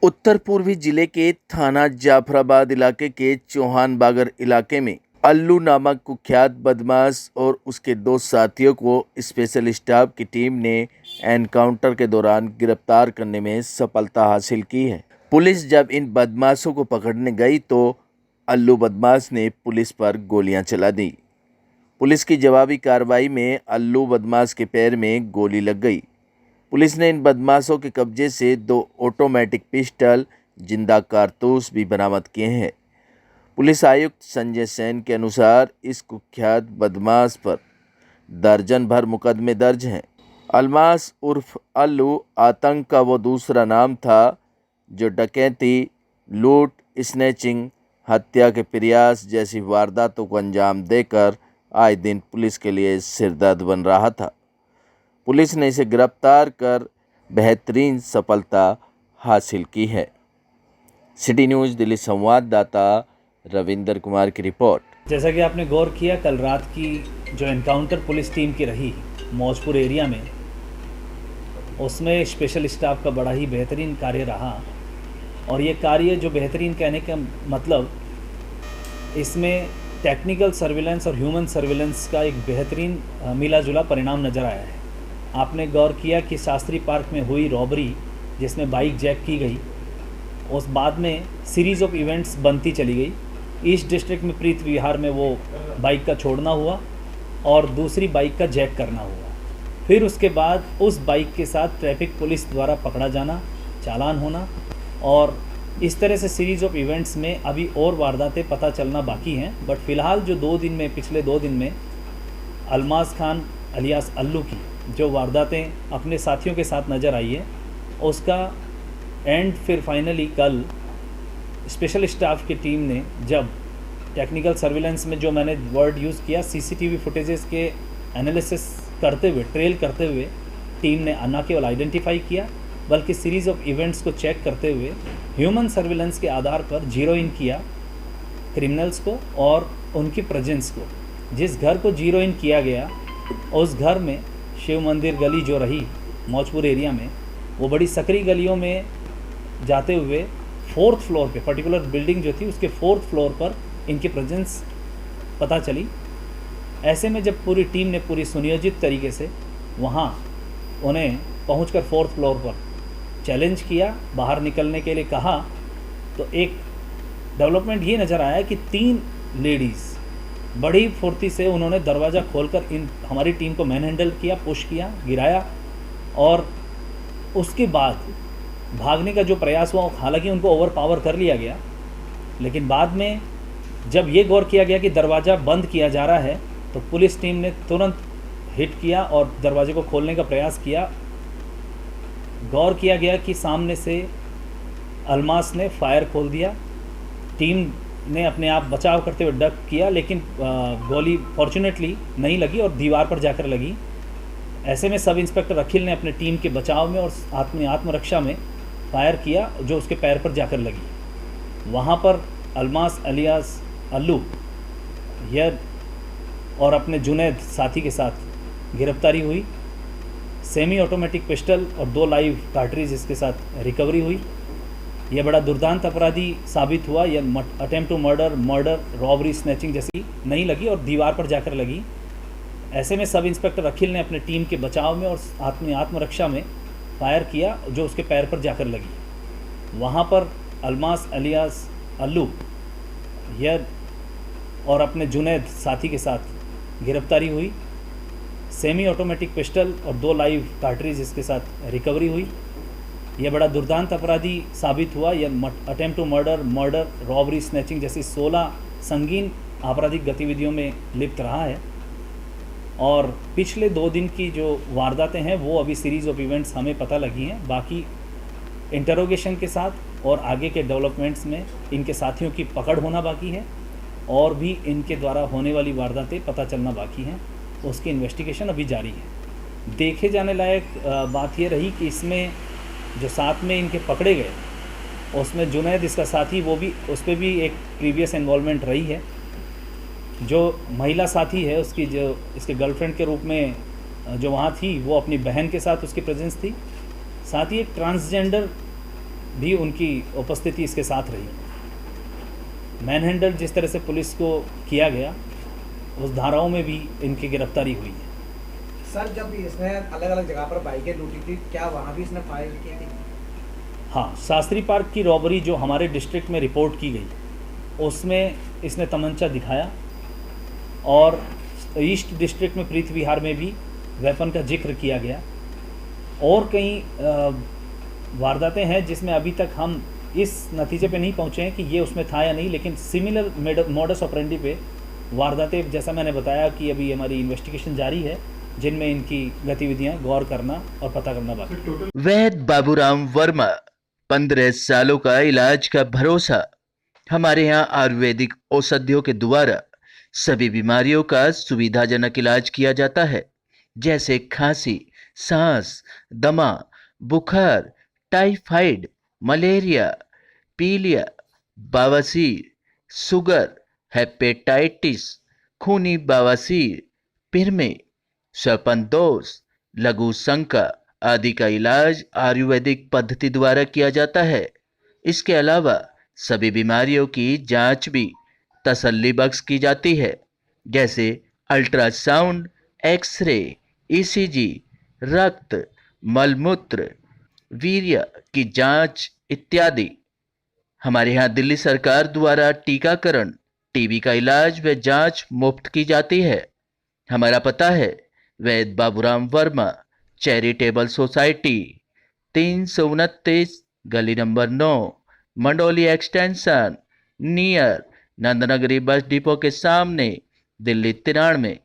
उत्तर पूर्वी जिले के थाना जाफराबाद इलाके के चौहान बागर इलाके में अल्लू नामक कुख्यात बदमाश और उसके दो साथियों को स्पेशल स्टाफ की टीम ने एनकाउंटर के दौरान गिरफ्तार करने में सफलता हासिल की है। पुलिस जब इन बदमाशों को पकड़ने गई तो अल्लू बदमाश ने पुलिस पर गोलियां चला दी। पुलिस की जवाबी कार्रवाई में अल्लू बदमाश के पैर में गोली लग गई। पुलिस ने इन बदमाशों के कब्जे से 2 ऑटोमेटिक पिस्टल, जिंदा कारतूस भी बरामद किए हैं। पुलिस आयुक्त संजय सेन के अनुसार इस कुख्यात बदमाश पर दर्जन भर मुकदमे दर्ज हैं। अलमास उर्फ अल्लू आतंक का वो दूसरा नाम था जो डकैती, लूट, स्नैचिंग, हत्या के प्रयास जैसी वारदातों को अंजाम देकर आए दिन पुलिस के लिए सिरदर्द बन रहा था। पुलिस ने इसे गिरफ्तार कर बेहतरीन सफलता हासिल की है। सिटी न्यूज़ दिल्ली संवाददाता रविंदर कुमार की रिपोर्ट। जैसा कि आपने गौर किया, कल रात की जो एनकाउंटर पुलिस टीम की रही मौजपुर एरिया में, उसमें स्पेशल स्टाफ का बड़ा ही बेहतरीन कार्य रहा। और ये कार्य जो बेहतरीन कहने का मतलब, इसमें टेक्निकल सर्विलेंस और ह्यूमन सर्विलेंस का एक बेहतरीन मिला जुला परिणाम नज़र आया है। आपने गौर किया कि शास्त्री पार्क में हुई रॉबरी, जिसमें बाइक जैक की गई, उस बाद में सीरीज़ ऑफ इवेंट्स बनती चली गई। ईस्ट डिस्ट्रिक्ट में प्रीत विहार में वो बाइक का छोड़ना हुआ और दूसरी बाइक का जैक करना हुआ। फिर उसके बाद उस बाइक के साथ ट्रैफिक पुलिस द्वारा पकड़ा जाना, चालान होना, और इस तरह से सीरीज़ ऑफ इवेंट्स में अभी और वारदातें पता चलना बाकी हैं। बट फ़िलहाल जो पिछले 2 दिन में अलमास खान अलियास अल्लू की जो वारदातें अपने साथियों के साथ नज़र आई है, उसका एंड फिर फाइनली कल स्पेशल स्टाफ की टीम ने जब टेक्निकल सर्विलेंस में, जो मैंने वर्ड यूज़ किया, सीसीटीवी फुटेजेस के एनालिसिस करते हुए, ट्रेल करते हुए, टीम ने न केवल आइडेंटिफाई किया बल्कि सीरीज़ ऑफ इवेंट्स को चेक करते हुए ह्यूमन सर्विलेंस के आधार पर जीरो इन किया क्रिमिनल्स को और उनकी प्रेजेंस को। जिस घर को जीरो इन किया गया, उस घर में शिव मंदिर गली जो रही मौजपुर एरिया में, वो बड़ी सकरी गलियों में जाते हुए 4th फ्लोर पे, पर्टिकुलर बिल्डिंग जो थी उसके 4th फ्लोर पर इनकी प्रेजेंस पता चली। ऐसे में जब पूरी टीम ने पूरी सुनियोजित तरीके से वहाँ उन्हें पहुंचकर 4th फ्लोर पर चैलेंज किया, बाहर निकलने के लिए कहा, तो एक डेवलपमेंट ये नज़र आया कि 3 लेडीज़ बड़ी फुर्ती से उन्होंने दरवाज़ा खोलकर हमारी टीम को मैन हैंडल किया, पुश किया, गिराया, और उसके बाद भागने का जो प्रयास हुआ, हालांकि उनको ओवर पावर कर लिया गया, लेकिन बाद में जब ये गौर किया गया कि दरवाज़ा बंद किया जा रहा है, तो पुलिस टीम ने तुरंत हिट किया और दरवाजे को खोलने का प्रयास किया। गौर किया गया कि सामने से अलमास ने फायर खोल दिया। टीम ने अपने आप बचाव करते हुए डक किया, लेकिन गोली फॉर्चुनेटली नहीं लगी और दीवार पर जाकर लगी। ऐसे में सब इंस्पेक्टर अखिल ने अपने टीम के बचाव में और आत्मरक्षा में फायर किया, जो उसके पैर पर जाकर लगी। वहाँ पर अलमास अलियास अल्लू और अपने जुनैद साथी के साथ गिरफ्तारी हुई। सेमी ऑटोमेटिक पिस्टल और 2 लाइव कार्ट्रिज इसके साथ रिकवरी हुई। यह बड़ा दुर्दांत अपराधी साबित हुआ। यह attempt to murder, robbery, snatching जैसी नहीं लगी और दीवार पर जाकर लगी। ऐसे में सब इंस्पेक्टर अखिल ने अपने टीम के बचाव में और आत्मरक्षा में फायर किया, जो उसके पैर पर जाकर लगी। वहाँ पर अलमास अलियास अल्लू और अपने जुनैद साथी के साथ गिरफ्तारी हुई। सेमी ऑटोमेटिक पिस्टल और 2 लाइव कार्ट्रिज इसके साथ रिकवरी हुई। यह बड़ा दुर्दांत अपराधी साबित हुआ। यह attempt to murder, robbery, snatching जैसी 16 संगीन आपराधिक गतिविधियों में लिप्त रहा है। और पिछले 2 दिन की जो वारदातें हैं वो अभी सीरीज़ ऑफ इवेंट्स हमें पता लगी हैं। बाकी इंटरोगेशन के साथ और आगे के डेवलपमेंट्स में इनके साथियों की पकड़ होना बाकी है, और भी इनके द्वारा होने वाली वारदातें पता चलना बाकी हैं। उसकी इन्वेस्टिगेशन अभी जारी है। देखे जाने लायक बात यह रही कि इसमें जो साथ में इनके पकड़े गए, उसमें जुनैद इसका साथी, वो भी, उस पर भी एक प्रीवियस इन्वॉल्वमेंट रही है। जो महिला साथी है, उसकी जो इसके गर्लफ्रेंड के रूप में जो वहाँ थी, वो अपनी बहन के साथ उसकी प्रेजेंस थी। साथ ही एक ट्रांसजेंडर भी उनकी उपस्थिति इसके साथ रही। मैन हैंडल जिस तरह से पुलिस को किया गया, उस धाराओं में भी इनकी गिरफ्तारी हुई है। सर, जब इसने अलग अलग जगह पर बाइकें लूटी थी, क्या वहाँ भी इसने फायर की थी? हाँ, शास्त्री पार्क की रॉबरी जो हमारे डिस्ट्रिक्ट में रिपोर्ट की गई, उसमें इसने तमंचा दिखाया, और ईस्ट डिस्ट्रिक्ट में प्रीत विहार में भी वेपन का जिक्र किया गया। और कई वारदातें हैं जिसमें अभी तक हम इस नतीजे पे नहीं पहुँचे हैं कि ये उसमें था या नहीं, लेकिन सिमिलर मोडस ऑपरेंडी पे वारदातें, जैसा मैंने बताया कि अभी हमारी इन्वेस्टिगेशन जारी है, जिनमें इनकी गतिविधियां गौर करना और पता करना बाकी। वैद बाबूराम वर्मा, 15 सालों का इलाज का भरोसा। हमारे यहाँ आयुर्वेदिक औषधियों के द्वारा सभी बीमारियों का सुविधाजनक इलाज किया जाता है, जैसे खांसी, सांस, दमा, बुखार, टाइफाइड, मलेरिया, पीलिया, बवासीर, शुगर, हेपेटाइटिस, खूनी बवासीर, पिरमे, श्वापनदोष, लघु शंका आदि का इलाज आयुर्वेदिक पद्धति द्वारा किया जाता है। इसके अलावा सभी बीमारियों की जांच भी तसल्ली बख्श की जाती है, जैसे अल्ट्रासाउंड, एक्सरे, ईसीजी, रक्त, मलमूत्र, वीर्य की जांच इत्यादि। हमारे यहाँ दिल्ली सरकार द्वारा टीकाकरण, टीबी का इलाज व जांच मुफ्त की जाती है। हमारा पता है वैद बाबूराम वर्मा चैरिटेबल सोसाइटी, 329 गली number 9, Mandoli extension, near Nand Nagri bus depot के सामने, दिल्ली 93।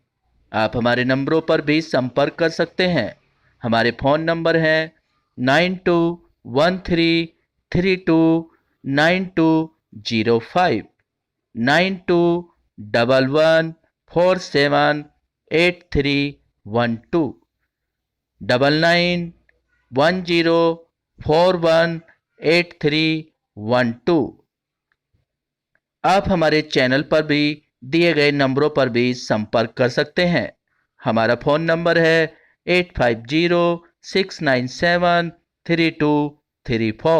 आप हमारे नंबरों पर भी संपर्क कर सकते हैं। हमारे फ़ोन नंबर हैं 9213329205, 9211478312, 9910418312। आप हमारे चैनल पर भी दिए गए नंबरों पर भी संपर्क कर सकते हैं। हमारा फ़ोन नंबर है 8506973234।